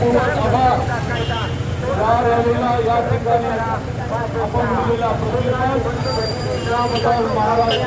मनपूर्वक आभार. या रॅलीला या ठिकाणी आपण दिलेला प्रतिसाद त्याबद्दल महाराष्ट्र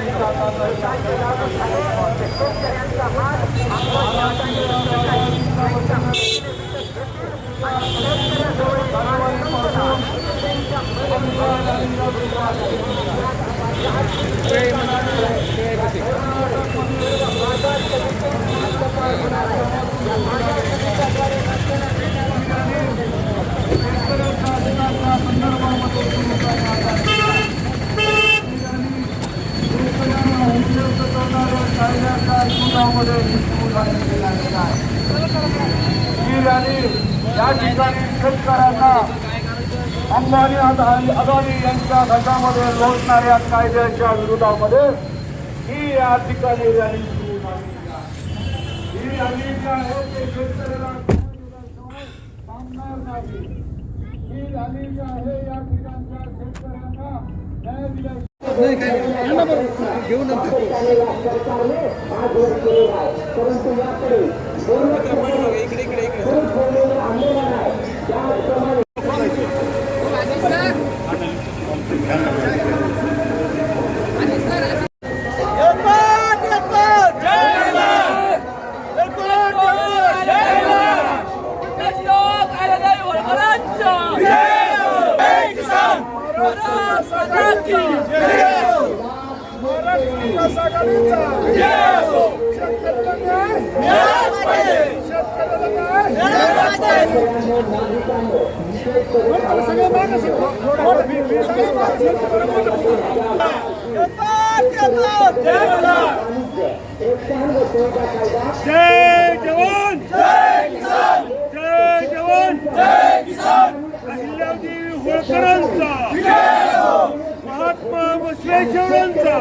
या ठिकाणी शेतकऱ्यांना अंबानी अदानी यांच्या घशामध्ये लोटणाऱ्या कायद्याच्या विरोधामध्ये ही या ठिकाणी रॅली सुरू झाली आहे. ही रॅली जी आहे ते शेतकऱ्याला थांबणार नाही. ही रॅली जी आहे या ठिकाणच्या शेतकऱ्यांना न्याय दिला घेऊन इकडे इकडे जय जवान जय किसान, जय जवान जय किसान. अहिल्यादेवी होळकरांचा, महात्मा बसवेश्वरांचा,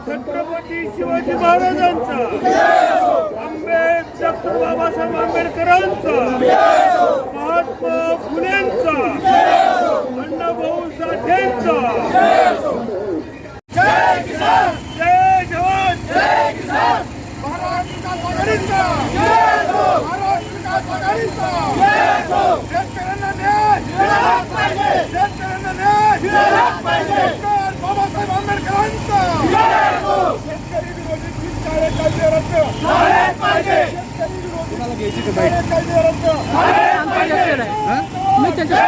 छत्रपती शिवाजी महाराजांचा, डॉक्टर बाबासाहेब आंबेडकरांचा, महात्मा फुलेंचा, अण्णाभाऊ साठेंचा. जय किसान, जय जवान जय किसान. महाराष्ट्र आघाडीचा, महाराष्ट्र आघाडीचा. शेतकऱ्यांना न्याय मिळाला पाहिजे, शेतकऱ्यांना न्याय मिळाला पाहिजे. बाबासाहेब आंबेडकरांचा शेतकरी विरोधी 3 कायदे रद्द झाले पाहिजे. शेतकरी विरोधी कायदे रद्द झाले पाहिजे. मी त्यांच्या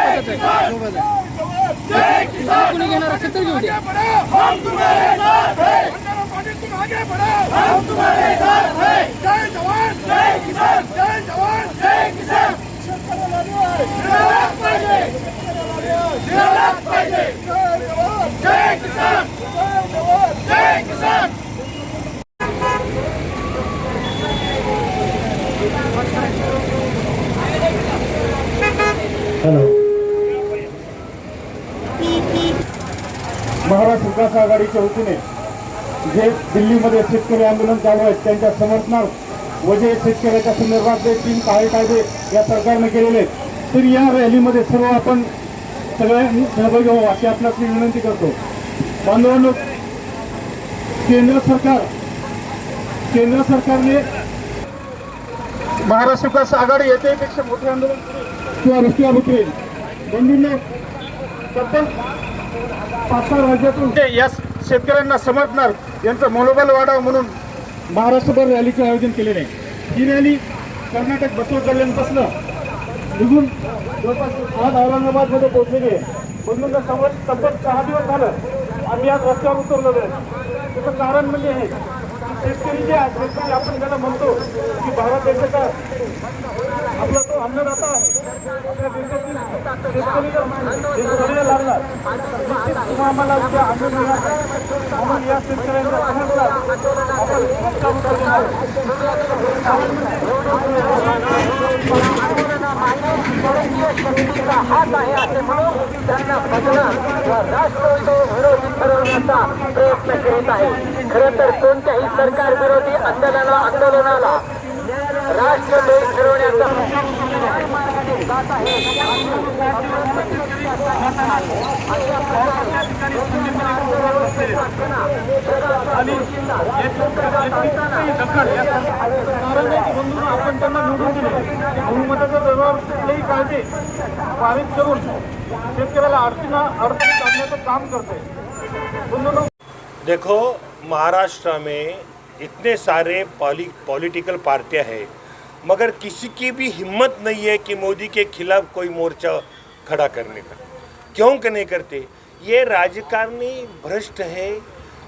जय किसान, कुणी घेणार असेल तर घेऊ द्या. हम तुम्हारे साथ हैं, तुम आगे बढ़ो, हम तुम्हारे साथ हैं. जय जवान जय किसान, जय जवान जय किसान. शेतकऱ्याला न्याय मिळाला पाहिजे, मिळाला पाहिजे. जय जवान जय किसान, जय जवान जय किसान. हॅलो. महाराष्ट्र विकास आघाडीच्या वतीने जे दिल्लीमध्ये शेतकरी आंदोलन चालू आहे त्यांच्या समर्थनार्थ व जे शेतकऱ्याच्या संदर्भात जे 3 कायदे या सरकारने केलेले आहेत, तर या रॅलीमध्ये सर्व आपण सगळ्यांनी सहभागी व्हावा अशी आपल्याला विनंती करतो. बांधवांनो, केंद्र सरकारने महाराष्ट्र विकास आघाडी याच्यापेक्षा मोठे आंदोलन किंवा रस्त्यावर उतरेल. बंधूंनो, तब्बल 5-6 राज्यातून या शेतकऱ्यांना समर्थनार्थ यांचं मनोबल वाढावं म्हणून महाराष्ट्रभर रॅलीचे आयोजन केलेले आहे. ही रॅली कर्नाटक बसव कल्याणपासून निघून जवळपास आज औरंगाबादमध्ये पोहोचलेली आहे. म्हणून तब्बल 6 दिवस झालं आम्ही आज रस्त्यावर उतरलेलो आहे. त्याचं कारण म्हणजे हे शेतकरी जे आहेत, शेतकरी आपण त्यांना म्हणतो की भारत देशाचा आपला तो अन्नदाता आहे. आपल्या देशातील शेतकरी जर लागला निश्चित आम्हाला उद्या अन्न मिळणार म्हणून या शेतकऱ्यांचा आपण रस्ता उतरलेला हात आहे असे म्हणून त्यांना बदनाम व राष्ट्रविरोधी ठरवण्याचा प्रयत्न करीत आहे. खरं तर कोणत्याही सरकार विरोधी आंदोलनाला राष्ट्रद्रोही ठरवण्याचा जात आहे. केले आणि दखल कारण आहे की बंधूंनो आपण त्यांना निवडून दिले बहुमताच्या जोरावर कुठलेही कायदे पारित करून शेतकऱ्याला अडचणीत आणण्याचं काम करते बंधूंनो। देखो महाराष्ट्र में इतने सारे पॉलिटिकल पार्टियां हैं मगर किसी की भी हिम्मत नहीं है कि मोदी के खिलाफ कोई मोर्चा खड़ा करने का। क्यों नहीं करते? ये राजकारणी भ्रष्ट है।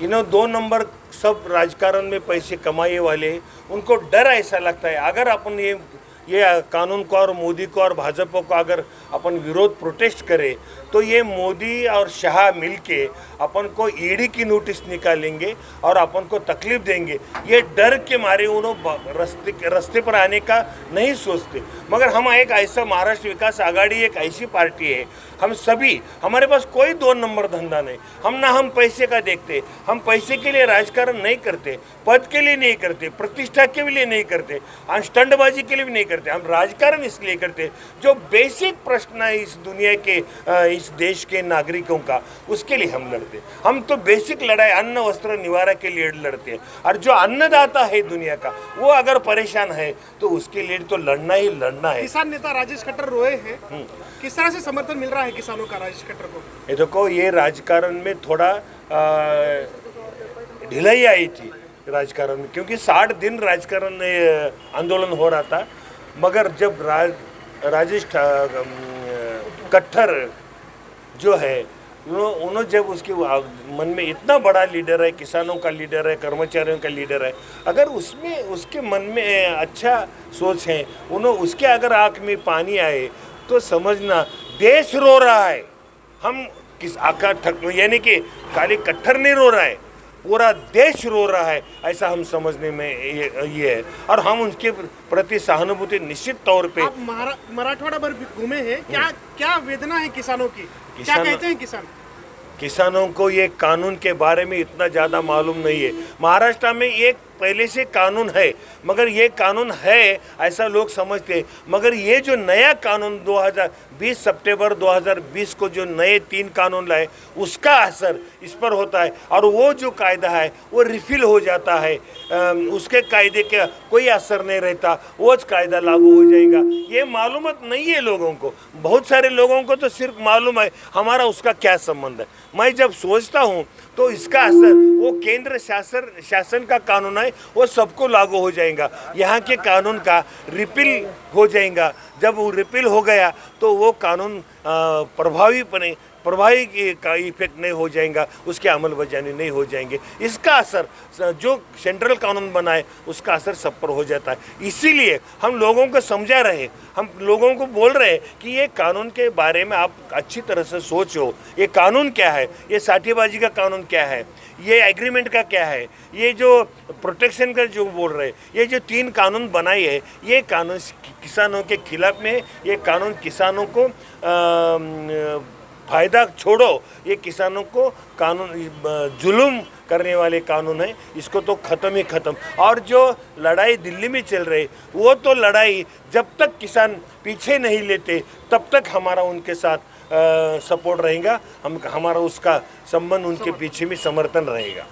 इन्होंने 2 नंबर सब राजकारण में पैसे कमाए वाले, उनको डर ऐसा लगता है अगर अपन ये कानून को और मोदी को और भाजपा को अगर अपन विरोध प्रोटेस्ट करें तो ये मोदी और शाह मिलके अपन को ईडी की नोटिस निकालेंगे और अपन को तकलीफ देंगे। ये डर के मारे उन्होंने रास्ते पर आने का नहीं सोचते। मगर हम एक ऐसा महाराष्ट्र विकास आघाड़ी एक ऐसी पार्टी है, हम सभी, हमारे पास कोई 2 नंबर धंधा नहीं। हम पैसे का देखते, हम पैसे के लिए राजकारण नहीं करते, पद के लिए नहीं करते, प्रतिष्ठा के लिए नहीं करते, हम स्टंटबाजी के लिए भी नहीं करते। हम राजकारण इसलिए करते जो बेसिक प्रश्न है इस दुनिया के इस देश के नागरिकों का, उसके लिए हम लड़ते। हम तो बेसिक लड़ाई अन्न वस्त्र निवारा के लिए लड़ते हैं। और जो अन्नदाता है दुनिया का वो अगर परेशान है तो उसके लिए तो लड़ना ही लड़ना है। किसान नेता राजेश खट्टर रोए हैं, किस तरह से समर्थन मिल रहा है किसानों का राजेश खट्टर को? ये देखो ये राजकारण में थोड़ा ढिलाई आई थी राजकारण में, क्योंकि 60 दिन राजकारण आंदोलन हो रहा था। मगर जब राजेश खट्टर जो है उन्होंने जब उसके मन में इतना बड़ा लीडर है, किसानों का लीडर है, कर्मचारियों का लीडर है, अगर उसमें उसके मन में अच्छा सोच है, उसके अगर आँख में पानी आए तो समझना देश रो रहा है। हम किस आका यानी कि खाली खट्टर नहीं रो रहा है, पूरा देश रो रहा है, ऐसा हम समझने में ये है। और हम उनके प्रति सहानुभूति निश्चित तौर पे। आप मराठवाड़ा भर घूमे हैं, क्या वेदना है किसानों की? क्या कहते हैं किसानों को ये कानून के बारे में इतना ज़्यादा मालूम नहीं है। महाराष्ट्र में एक पहले से कानून है, मगर ये कानून है ऐसा लोग समझते हैं। मगर ये जो नया कानून 2020 सितंबर 2020 को जो नए 3 कानून लाए उसका असर इस पर होता है। और वो जो कायदा है वो रिफिल हो जाता है, उसके कायदे का कोई असर नहीं रहता, वो कायदा लागू हो जाएगा। ये मालूमत नहीं है लोगों को। बहुत सारे लोगों को तो सिर्फ मालूम है हमारा उसका क्या संबंध है। मैं जब सोचता हूँ तो इसका असर वो केंद्र शासन का कानून है, वो सबको लागू हो जाएगा। यहाँ के कानून का रिपील हो जाएगा। जब वो रिपील हो गया तो वो कानून प्रभावी का इफेक्ट नहीं हो जाएगा, उसके अमल बजानी नहीं हो जाएंगे। इसका असर जो सेंट्रल कानून बना है उसका असर सब पर हो जाता है। इसीलिए हम लोगों को समझा रहे, हम लोगों को बोल रहे हैं कि ये कानून के बारे में आप अच्छी तरह से सोचो। ये कानून क्या है, ये साठेबाजी का कानून क्या है, ये एग्रीमेंट का क्या है, ये जो प्रोटेक्शन का जो बोल रहे हैं, ये जो 3 कानून बनाए हैं, ये कानून किसानों के खिलाफ में। ये कानून किसानों को फ़ायदा छोड़ो, ये किसानों को कानून जुल्म करने वाले कानून है, इसको तो ख़त्म ही ख़त्म। और जो लड़ाई दिल्ली में चल रही वो तो लड़ाई जब तक किसान पीछे नहीं लेते तब तक हमारा उनके साथ सपोर्ट रहेगा, हमारा उसका संबंध उनके पीछे में समर्थन रहेगा।